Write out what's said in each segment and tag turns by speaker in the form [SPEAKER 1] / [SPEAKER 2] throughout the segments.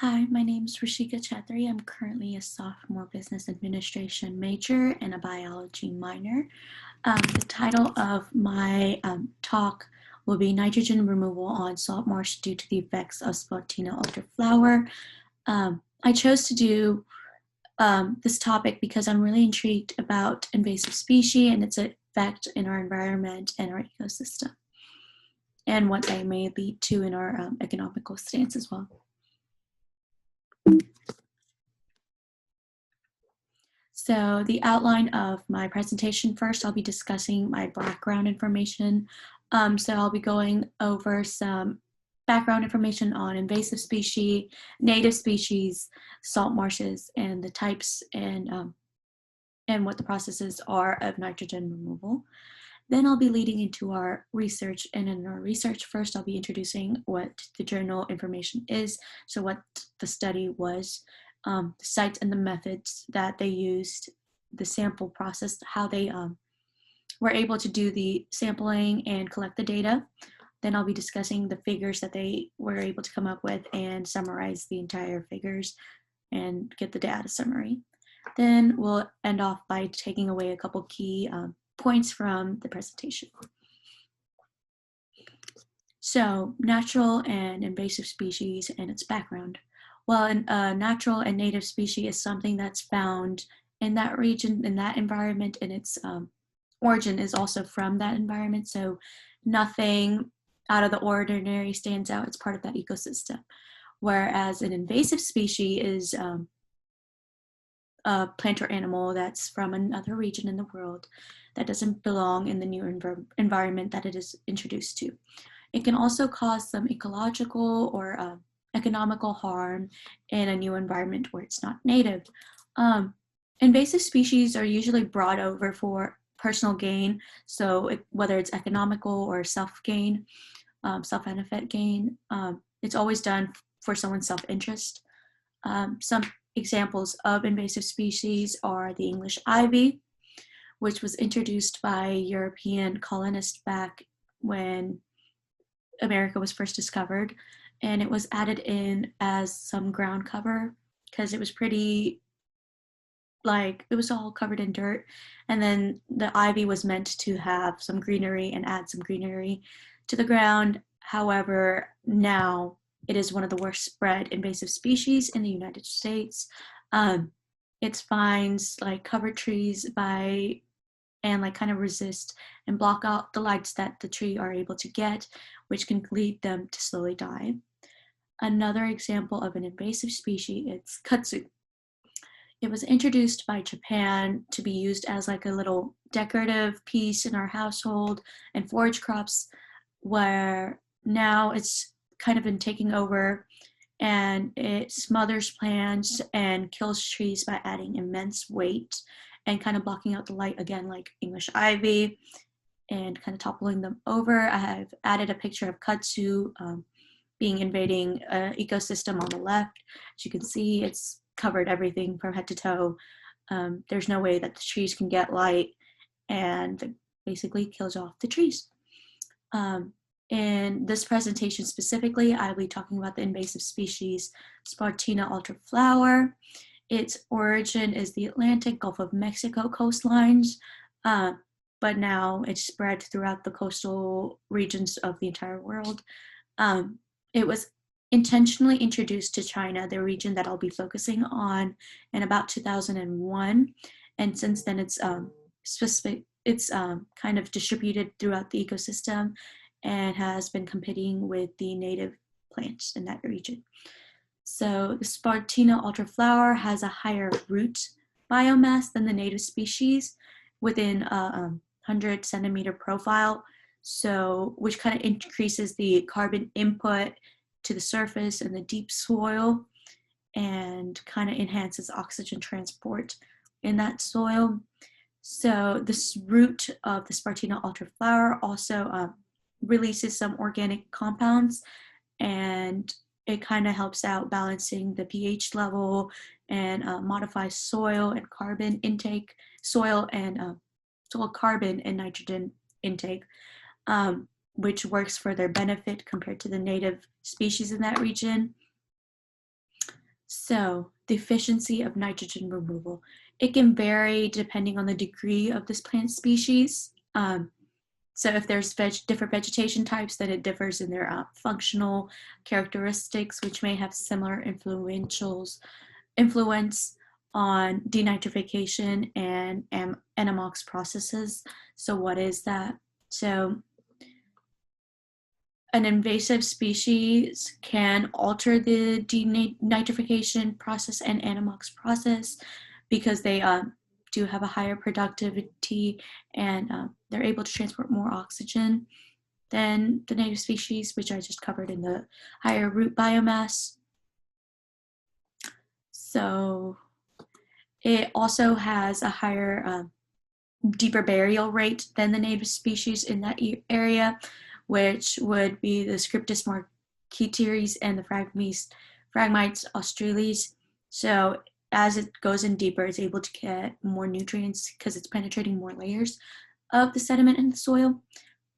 [SPEAKER 1] Hi, my name is Hrishika Chhetri. I'm currently a sophomore business administration major and a biology minor. The title of my talk will be Nitrogen Removal on Salt Marsh Due to the Effects of Spartina Ultraflower. I chose to do this topic because I'm really intrigued about invasive species and its effect in our environment and our ecosystem, and what they may lead to in our economical stance as well. So the outline of my presentation, first I'll be discussing my background information. So I'll be going over some background information on invasive species, native species, salt marshes, and the types and what the processes are of nitrogen removal. Then I'll be leading into our research, and in our research first I'll be introducing what the journal information is, so what the study was, the sites and the methods that they used, the sample process, how they were able to do the sampling and collect the data. Then I'll be discussing the figures that they were able to come up with and summarize the entire figures and get the data summary. Then we'll end off by taking away a couple key points from the presentation. So, natural and invasive species and its background. Well, a natural and native species is something that's found in that region, in that environment, and its origin is also from that environment. So nothing out of the ordinary stands out. It's part of that ecosystem. Whereas an invasive species is a plant or animal that's from another region in the world that doesn't belong in the new environment that it is introduced to. It can also cause some ecological or economical harm in a new environment where it's not native. Invasive species are usually brought over for personal gain, so whether it's economical or self-gain, self-benefit gain, it's always done for someone's self-interest. Some examples of invasive species are the English ivy, which was introduced by European colonists back when America was first discovered, and it was added in as some ground cover because it was pretty, like, it was all covered in dirt, and then the ivy was meant to have some greenery and add some greenery to the ground. However, now it is one of the worst spread invasive species in the United States. It finds like cover trees and like kind of resist and block out the lights that the tree are able to get, which can lead them to slowly die. Another example of an invasive species is kudzu. It was introduced by Japan to be used as like a little decorative piece in our household and forage crops, where now it's kind of been taking over, and it smothers plants and kills trees by adding immense weight and kind of blocking out the light, again like English ivy, and kind of toppling them over. I have added a picture of kudzu invading an ecosystem on the left. As you can see, it's covered everything from head to toe. There's no way that the trees can get light, and it basically kills off the trees. In this presentation specifically, I'll be talking about the invasive species Spartina ultraflower. Its origin is the Atlantic, Gulf of Mexico coastlines, but now it's spread throughout the coastal regions of the entire world. It was intentionally introduced to China, the region that I'll be focusing on, in about 2001, and since then it's kind of distributed throughout the ecosystem and has been competing with the native plants in that region. So the Spartina ultraflower has a higher root biomass than the native species within a 100 centimeter profile, so which kind of increases the carbon input to the surface and the deep soil, and kind of enhances oxygen transport in that soil. So this root of the Spartina ultraflower also releases some organic compounds, and it kind of helps out balancing the pH level and modifies soil and carbon intake, soil carbon and nitrogen intake, which works for their benefit compared to the native species in that region. So the efficiency of nitrogen removal. It can vary depending on the degree of this plant species. So if there's different vegetation types, then it differs in their functional characteristics, which may have similar influence on denitrification and NMOX processes. So what is that? So an invasive species can alter the denitrification process and NMOX process because they do have a higher productivity and they're able to transport more oxygen than the native species, which I just covered in the higher root biomass. So it also has a higher, deeper burial rate than the native species in that area, which would be the Scriptus marqueteres and the Phragmites australis. So as it goes in deeper, it's able to get more nutrients because it's penetrating more layers of the sediment in the soil.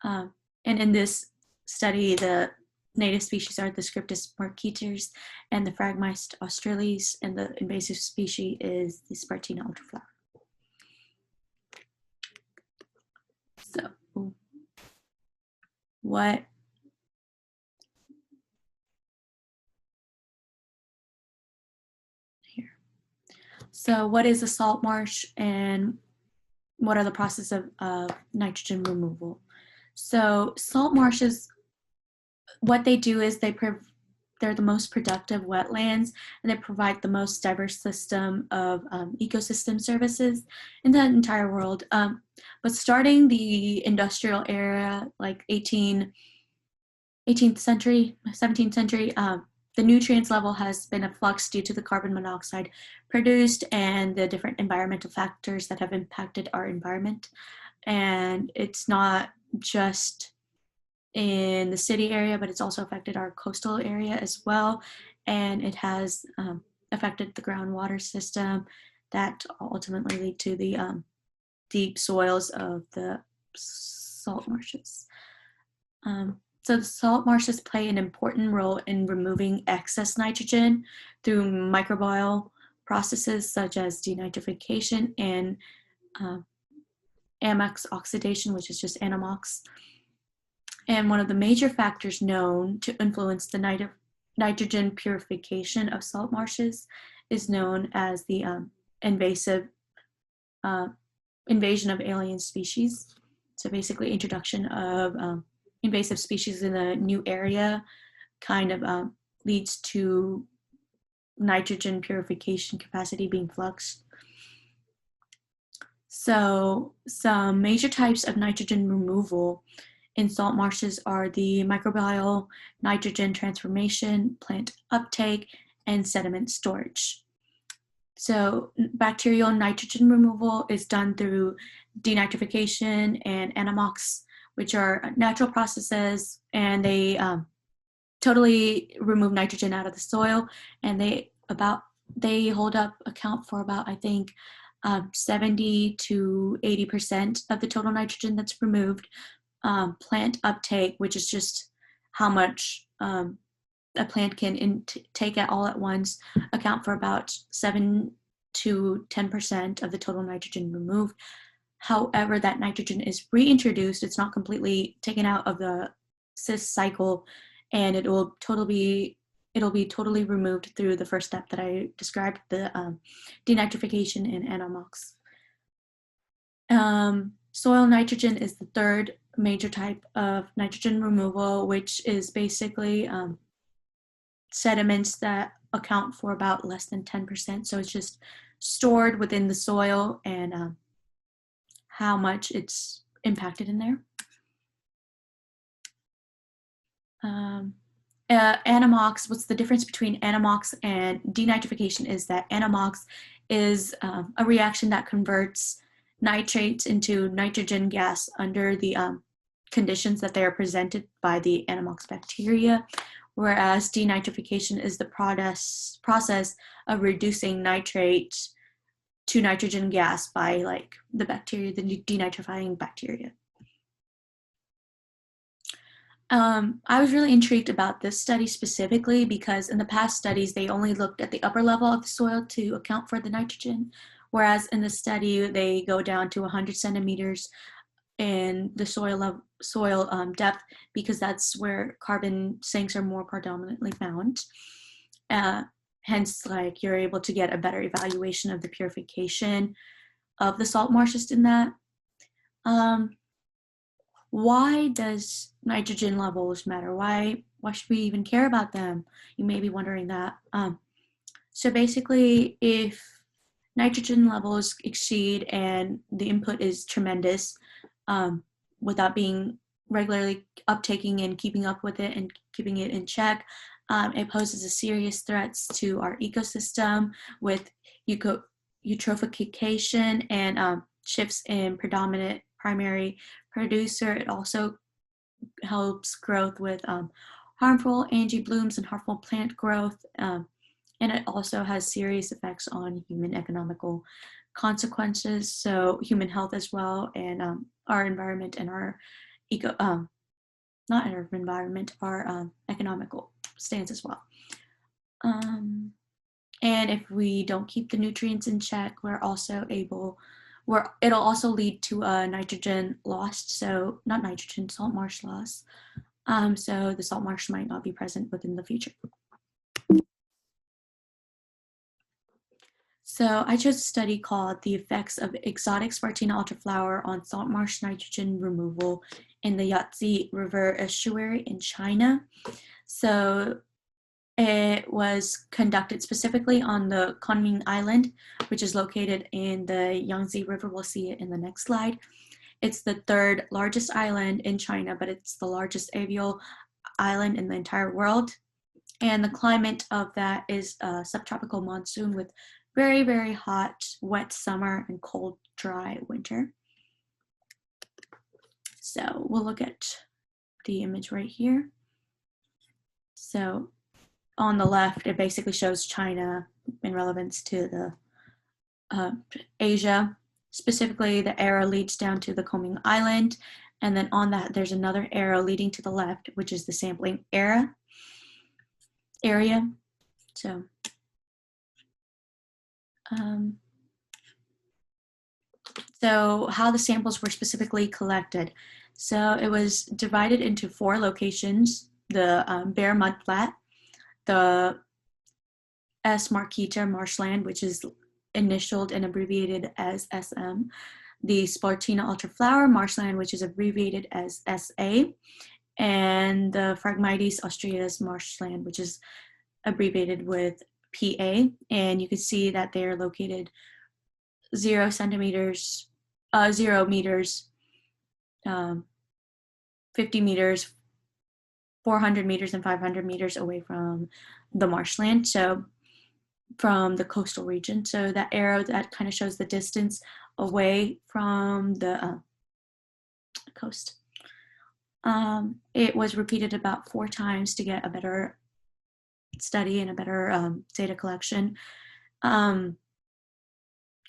[SPEAKER 1] And in this study, the native species are the Scriptus marqueteres and the Phragmites australis, and the invasive species is the Spartina alterniflora. So what here? So what is a salt marsh and what are the processes of nitrogen removal? So salt marshes, what they do is they're the most productive wetlands, and they provide the most diverse system of ecosystem services in the entire world. But starting the industrial era, like 18th century, 17th century, the nutrients level has been a flux due to the carbon monoxide produced and the different environmental factors that have impacted our environment. And it's not just in the city area, but it's also affected our coastal area as well. And it has affected the groundwater system that ultimately lead to the deep soils of the salt marshes. So the salt marshes play an important role in removing excess nitrogen through microbial processes such as denitrification and AMOX oxidation, which is just NMOX. And one of the major factors known to influence the nitrogen purification of salt marshes is known as the invasive invasion of alien species. So basically introduction of invasive species in a new area kind of leads to nitrogen purification capacity being fluxed. So some major types of nitrogen removal in salt marshes are the microbial nitrogen transformation, plant uptake, and sediment storage. So bacterial nitrogen removal is done through denitrification and NMOX, which are natural processes, and they totally remove nitrogen out of the soil, and they account for about, I think, 70 to 80% of the total nitrogen that's removed. Plant uptake, which is just how much a plant can take all at once, account for about 7 to 10% of the total nitrogen removed. However, that nitrogen is reintroduced. It's not completely taken out of the cycle, and it'll be totally removed through the first step that I described, the denitrification and NMOX. Soil nitrogen is the third major type of nitrogen removal, which is basically sediments that account for about less than 10%. So it's just stored within the soil and how much it's impacted in there. NMOX, what's the difference between NMOX and denitrification is that NMOX is a reaction that converts nitrates into nitrogen gas under the conditions that they are presented by the NMOX bacteria, whereas denitrification is the process of reducing nitrate to nitrogen gas by like the bacteria, the denitrifying bacteria. I was really intrigued about this study specifically because in the past studies, they only looked at the upper level of the soil to account for the nitrogen, whereas in this study, they go down to 100 centimeters in the soil depth because that's where carbon sinks are more predominantly found. Uh, Hence, like you're able to get a better evaluation of the purification of the salt marshes in that. Why does nitrogen levels matter? Why should we even care about them? You may be wondering that. So basically, if nitrogen levels exceed and the input is tremendous, without being regularly uptaking and keeping up with it and keeping it in check, it poses a serious threats to our ecosystem with eutrophication and shifts in predominant primary producer. It also helps growth with harmful algae blooms and harmful plant growth. And it also has serious effects on human economical consequences, so human health as well, and our environment and our not our environment, our economical stance as well. And if we don't keep the nutrients in check, it'll also lead to a nitrogen loss, so not nitrogen, salt marsh loss. So the salt marsh might not be present within the future. So I chose a study called The Effects of Exotic Spartina Alterflower on Salt Marsh Nitrogen Removal in the Yangtze River Estuary in China. So it was conducted specifically on the Kunming Island, which is located in the Yangtze River. We'll see it in the next slide. It's the third largest island in China, but it's the largest alluvial island in the entire world. And the climate of that is a subtropical monsoon with very, very hot, wet summer and cold, dry winter. So we'll look at the image right here. So on the left, it basically shows China in relevance to the Asia. Specifically, the arrow leads down to the Kunming Island. And then on that, there's another arrow leading to the left, which is the sampling area. So how the samples were specifically collected. So it was divided into 4 locations: the bare mudflat, the S. marquita marshland, which is initialed and abbreviated as SM, the Spartina alterflower marshland, which is abbreviated as SA, and the Phragmites australis marshland, which is abbreviated with PA. And you can see that they're located 0 meters, 50 meters, 400 meters, and 500 meters away from the marshland, so from the coastal region. So that arrow that kind of shows the distance away from the coast. It was repeated about 4 times to get a better study and a better data collection.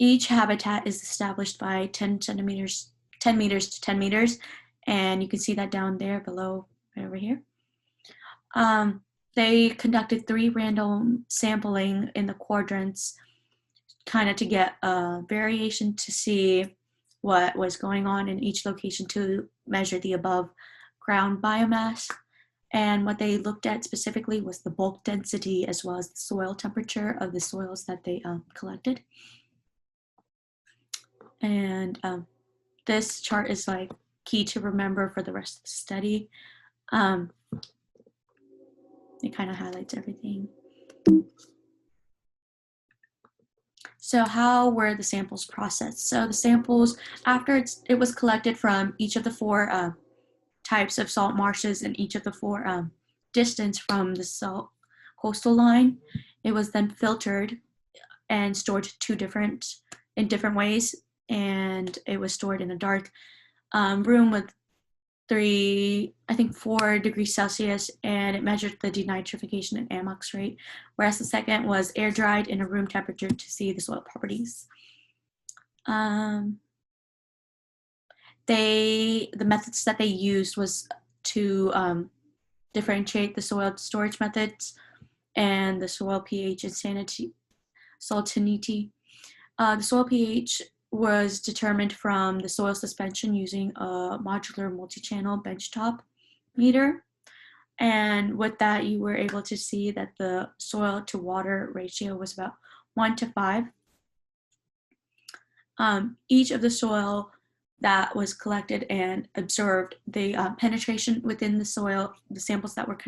[SPEAKER 1] Each habitat is established by 10 meters to 10 meters, and you can see that down there below, right over here. They conducted 3 random sampling in the quadrants, kind of to get a variation to see what was going on in each location to measure the above ground biomass. And what they looked at specifically was the bulk density as well as the soil temperature of the soils that they collected. And this chart is like key to remember for the rest of the study. It kind of highlights everything. So how were the samples processed? So the samples, after it was collected from each of the 4 types of salt marshes and each of the 4 distance from the salt coastal line, it was then filtered and stored in different ways. And it was stored in a dark room with 4 degrees Celsius, and it measured the denitrification and ammox rate, whereas the second was air dried in a room temperature to see the soil properties. The methods that they used was to differentiate the soil storage methods and the soil pH and salinity. The soil pH was determined from the soil suspension using a modular multi-channel benchtop meter. And with that, you were able to see that the soil to water ratio was about 1 to 5. Each of the soil that was collected and observed, the penetration within the soil, the samples that were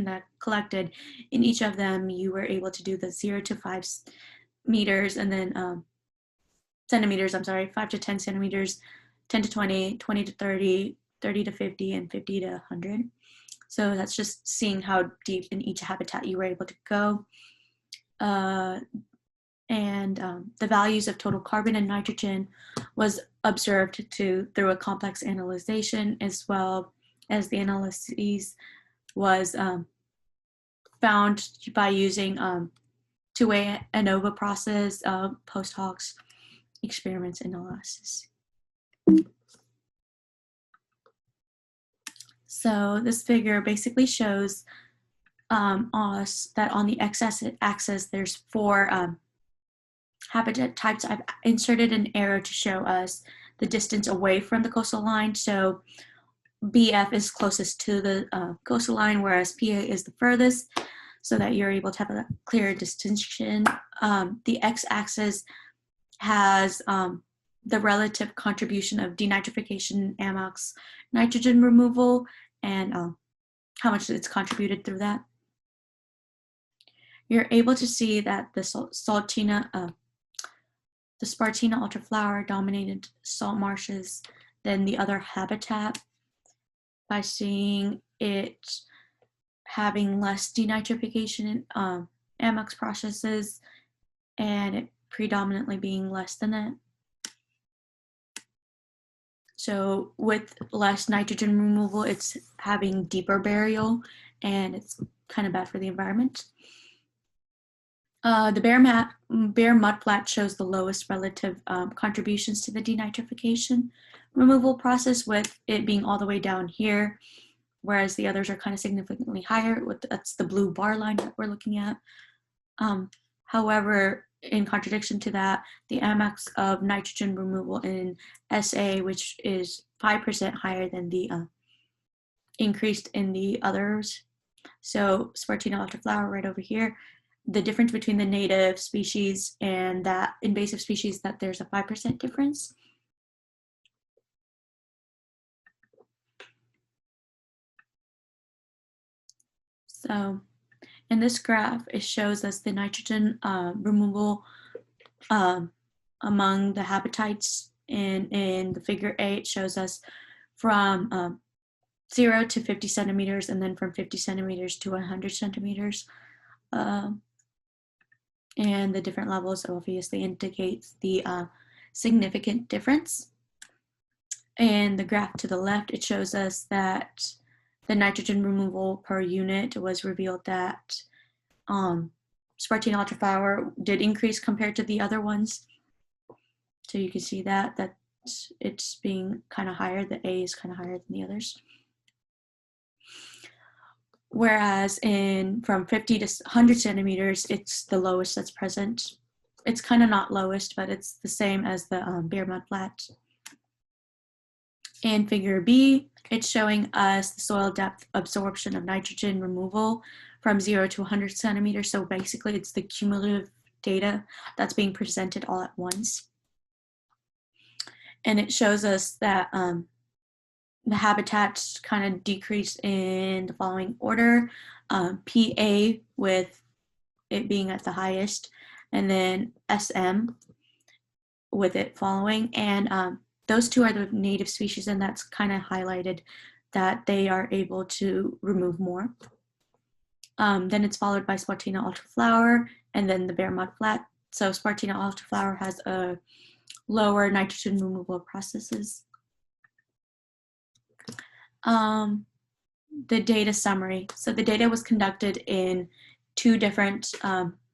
[SPEAKER 1] collected, in each of them, you were able to do the 0 to 5 meters, and then centimeters, 5 to 10 centimeters, 10 to 20, 20 to 30, 30 to 50, and 50 to 100. So that's just seeing how deep in each habitat you were able to go. The values of total carbon and nitrogen was observed through a complex analyzation, as well as the analyses was found by using two-way ANOVA process, post hoc experiments analysis. So this figure basically shows us that on the x-axis there's 4 habitat types. I've inserted an arrow to show us the distance away from the coastal line. So BF is closest to the coastal line, whereas PA is the furthest, so that you're able to have a clear distinction. The x-axis has the relative contribution of denitrification, ammox, nitrogen removal, and how much it's contributed through that. You're able to see that the Spartina ultraflower dominated salt marshes than the other habitat by seeing it having less denitrification in ammox processes and it predominantly being less than that. So with less nitrogen removal, it's having deeper burial and it's kind of bad for the environment. The bare mudflat shows the lowest relative contributions to the denitrification removal process, with it being all the way down here, whereas the others are kind of significantly higher. That's the blue bar line that we're looking at. However, in contradiction to that, the ammox of nitrogen removal in SA, which is 5% higher than the increased in the others. So Spartina ultraflower right over here, the difference between the native species and that invasive species, that there's a 5% difference. So in this graph, it shows us the nitrogen removal among the habitats. In the figure A, it shows us from 0 to 50 centimeters, and then from 50 centimeters to 100 centimeters. And the different levels obviously indicates the significant difference. In the graph to the left, it shows us that the nitrogen removal per unit was revealed that Spartina ultraflower did increase compared to the other ones. So you can see that it's being kind of higher. The A is kind of higher than the others. Whereas from 50 to 100 centimeters, it's the lowest that's present. It's kind of not lowest, but it's the same as the bare mudflat. In figure B, it's showing us the soil depth absorption of nitrogen removal from 0 to 100 centimeters. So basically, it's the cumulative data that's being presented all at once. And it shows us that the habitats kind of decrease in the following order. PA with it being at the highest, and then SM with it following. And those two are the native species, and that's kind of highlighted that they are able to remove more. Then it's followed by Spartina ultraflower, and then the bare mudflat. So Spartina ultraflower has a lower nitrogen removal processes. The data summary. So the data was conducted in 2 different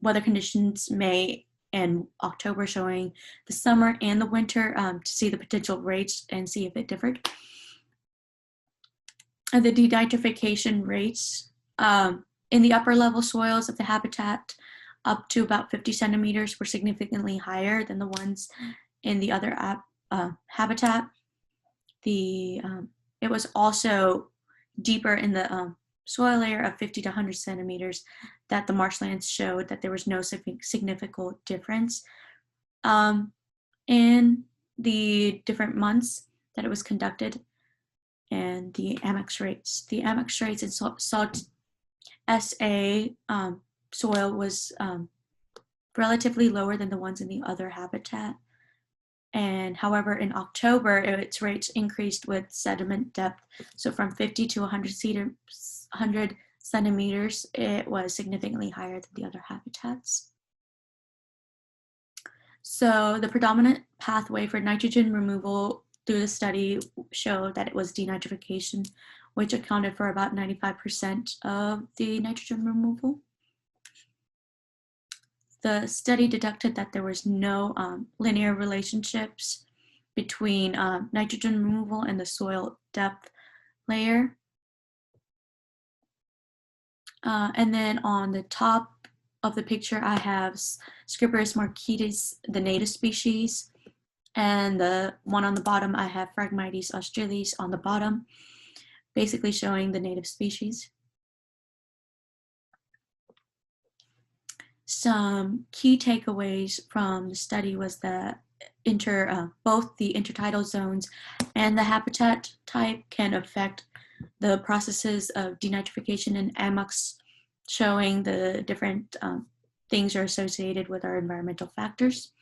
[SPEAKER 1] weather conditions, May and October, showing the summer and the winter to see the potential rates and see if it differed. the denitrification rates in the upper level soils of the habitat up to about 50 centimeters were significantly higher than the ones in the other habitat. It was also deeper in the soil layer of 50 to 100 centimeters that the marshlands showed that there was no significant difference in the different months that it was conducted, and the AMX rates. The AMX rates in salt SA soil was relatively lower than the ones in the other habitat. And however, in October, its rates increased with sediment depth. So from 50 to 100 centimeters, it was significantly higher than the other habitats. So the predominant pathway for nitrogen removal through the study showed that it was denitrification, which accounted for about 95% of the nitrogen removal. The study deducted that there was no linear relationships between nitrogen removal and the soil depth layer. And then on the top of the picture, I have Scripurus marquites, the native species, and the one on the bottom, I have Phragmites australis on the bottom, basically showing the native species. Some key takeaways from the study was that both the intertidal zones and the habitat type can affect the processes of denitrification and AMOX, showing the different things are associated with our environmental factors.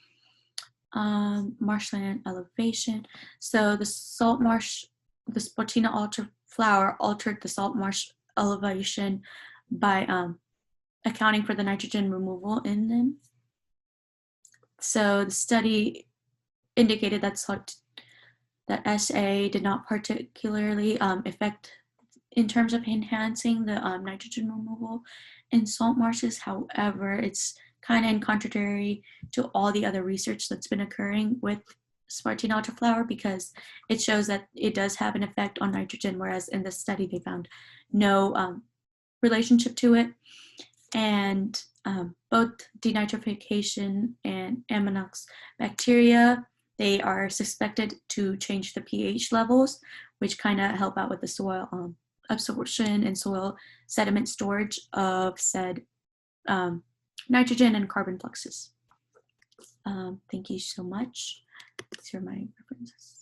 [SPEAKER 1] Marshland elevation. So the salt marsh, the Spartina flower altered the salt marsh elevation by accounting for the nitrogen removal in them. So the study indicated that SA did not particularly affect in terms of enhancing the nitrogen removal in salt marshes. However, it's kind of in contrary to all the other research that's been occurring with Spartina flower, because it shows that it does have an effect on nitrogen, whereas in this study they found no relationship to it. And both denitrification and Ammonox bacteria, they are suspected to change the pH levels, which kind of help out with the soil absorption and soil sediment storage of said nitrogen and carbon fluxes. Thank you so much. These are my references.